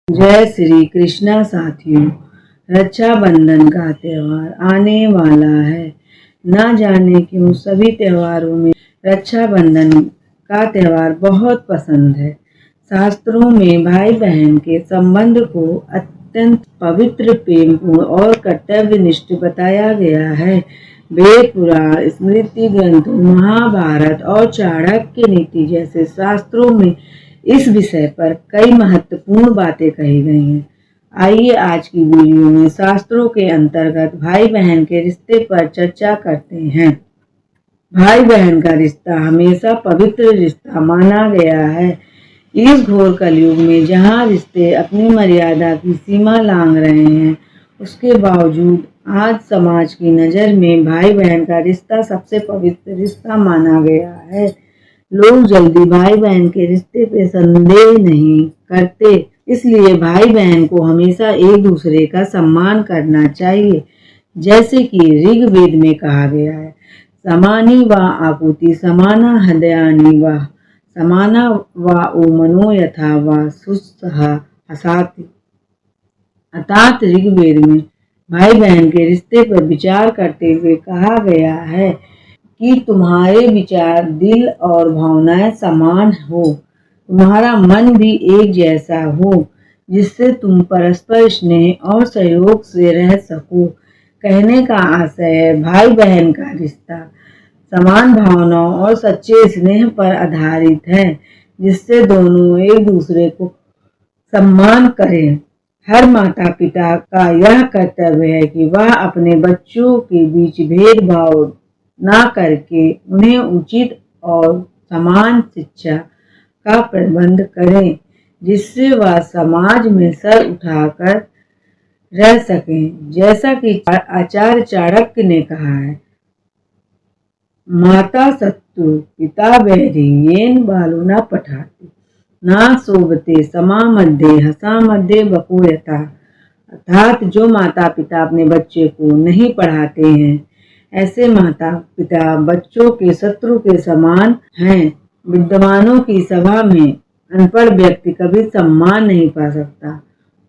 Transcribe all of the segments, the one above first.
जय श्री कृष्णा साथियों, रक्षाबंधन का त्योहार आने वाला है। ना जाने क्यों सभी त्योहारों में रक्षाबंधन का त्योहार बहुत पसंद है। शास्त्रों में भाई बहन के संबंध को अत्यंत पवित्र, प्रेमपूर्ण और कर्तव्यनिष्ठ बताया गया है। वेद, पुराण, स्मृति ग्रंथों, महाभारत और चाणक्य नीति जैसे शास्त्रों में इस विषय पर कई महत्वपूर्ण बातें कही गई हैं। आइए आज की वीडियो में शास्त्रों के अंतर्गत भाई बहन के रिश्ते पर चर्चा करते हैं। भाई बहन का रिश्ता हमेशा पवित्र रिश्ता माना गया है। इस घोर कलयुग में जहाँ रिश्ते अपनी मर्यादा की सीमा लांघ रहे हैं, उसके बावजूद आज समाज की नज़र में भाई बहन का रिश्ता सबसे पवित्र रिश्ता माना गया है। लोग जल्दी भाई बहन के रिश्ते पे संदेह नहीं करते, इसलिए भाई बहन को हमेशा एक दूसरे का सम्मान करना चाहिए। जैसे कि ऋग्वेद में कहा गया है, समानी व आकुति समाना हृदयानि व समाना व मनो यथा व सुसह हसाति। अर्थात ऋग्वेद में भाई बहन के रिश्ते पर विचार करते हुए कहा गया है कि तुम्हारे विचार, दिल और भावनाएं समान हो, तुम्हारा मन भी एक जैसा हो, जिससे तुम परस्पर स्नेह और सहयोग से रह सको। कहने का आशय है, भाई बहन का रिश्ता समान भावनाओं और सच्चे स्नेह पर आधारित है, जिससे दोनों एक दूसरे को सम्मान करें। हर माता पिता का यह कर्तव्य है कि वह अपने बच्चों के बीच भेदभाव ना करके उन्हें उचित और समान शिक्षा का प्रबंध करें, जिससे वह समाज में सर उठाकर रह सकें। जैसा कि आचार्य चाणक्य ने कहा है, माता सत्तु पिता बैरी येन बालो न पठाति ना शोभते समा मध्ये हसा मध्ये बको यथा। अर्थात जो माता पिता अपने बच्चे को नहीं पढ़ाते हैं, ऐसे माता पिता बच्चों के शत्रु के समान हैं। विद्वानों की सभा में अनपढ़ व्यक्ति कभी सम्मान नहीं पा सकता।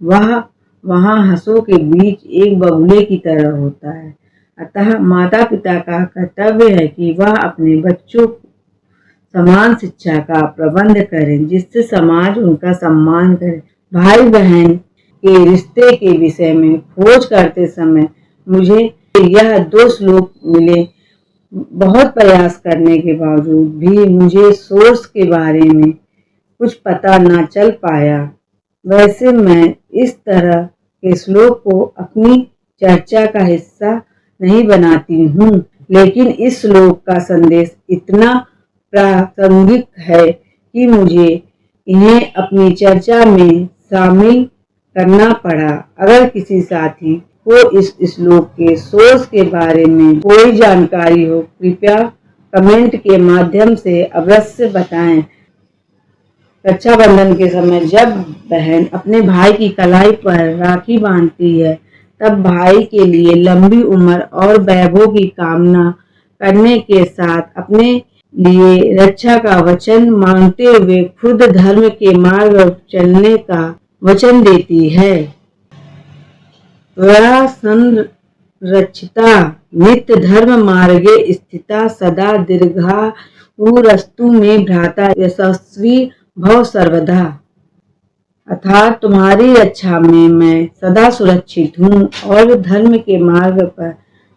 वह वहाँ हंसों के बीच एक बगुले की तरह होता है। अतः माता पिता का कर्तव्य है कि वह अपने बच्चों को समान शिक्षा का प्रबंध करें, जिससे समाज उनका सम्मान करे। भाई बहन के रिश्ते के विषय में खोज करते समय मुझे यह 2 श्लोक मिले। बहुत प्रयास करने के बावजूद भी मुझे सोर्स के बारे में कुछ पता ना चल पाया। वैसे मैं इस तरह के श्लोक को अपनी चर्चा का हिस्सा नहीं बनाती हूँ, लेकिन इस श्लोक का संदेश इतना प्रासंगिक है कि मुझे इन्हें अपनी चर्चा में शामिल करना पड़ा। अगर किसी साथी को इस श्लोक के सोर्स के बारे में कोई जानकारी हो, कृपया कमेंट के माध्यम से अवश्य बताएं। रक्षाबंधन के समय जब बहन अपने भाई की कलाई पर राखी बांधती है, तब भाई के लिए लंबी उम्र और वैभव की कामना करने के साथ अपने लिए रक्षा का वचन मांगते हुए खुद धर्म के मार्ग पर चलने का वचन देती है। त्वया संरक्षिता नित्य धर्म मार्गे स्थिता सदा दीर्घायुरस्तु मे भ्राता यशस्वी भव सर्वदा। अर्थात तुम्हारी रक्षा में मैं सदा सुरक्षित हूँ और धर्म के मार्ग पर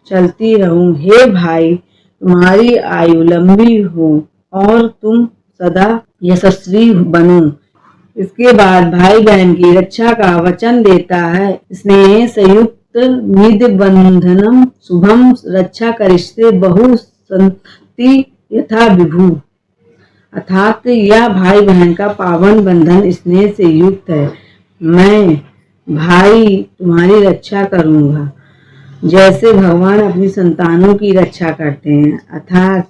चलती रहूं। हे भाई, तुम्हारी आयु लंबी हो और तुम सदा यशस्वी बनो। इसके बाद भाई बहन की रक्षा का वचन देता है, स्नेह संयुक्त निध बंधनम शुभम रक्षा करिष्ये बहु संति यथा विभु। अर्थात यह भाई बहन का पावन बंधन स्नेह से युक्त है। मैं भाई तुम्हारी रक्षा करूंगा, जैसे भगवान अपनी संतानों की रक्षा करते हैं। अर्थात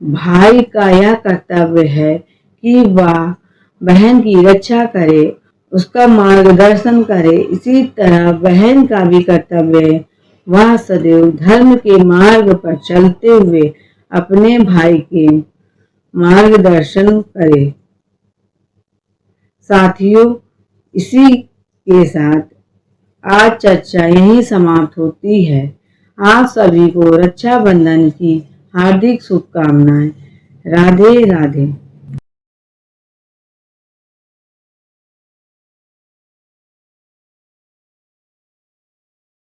भाई का यह कर्तव्य है कि वह बहन की रक्षा करे, उसका मार्गदर्शन करे। इसी तरह बहन का भी कर्तव्य है, वह सदैव धर्म के मार्ग पर चलते हुए अपने भाई के मार्गदर्शन करे। साथियों, इसी के साथ आज चर्चा यहीं समाप्त होती है। आप सभी को रक्षाबंधन की हार्दिक शुभकामनाएं। राधे राधे।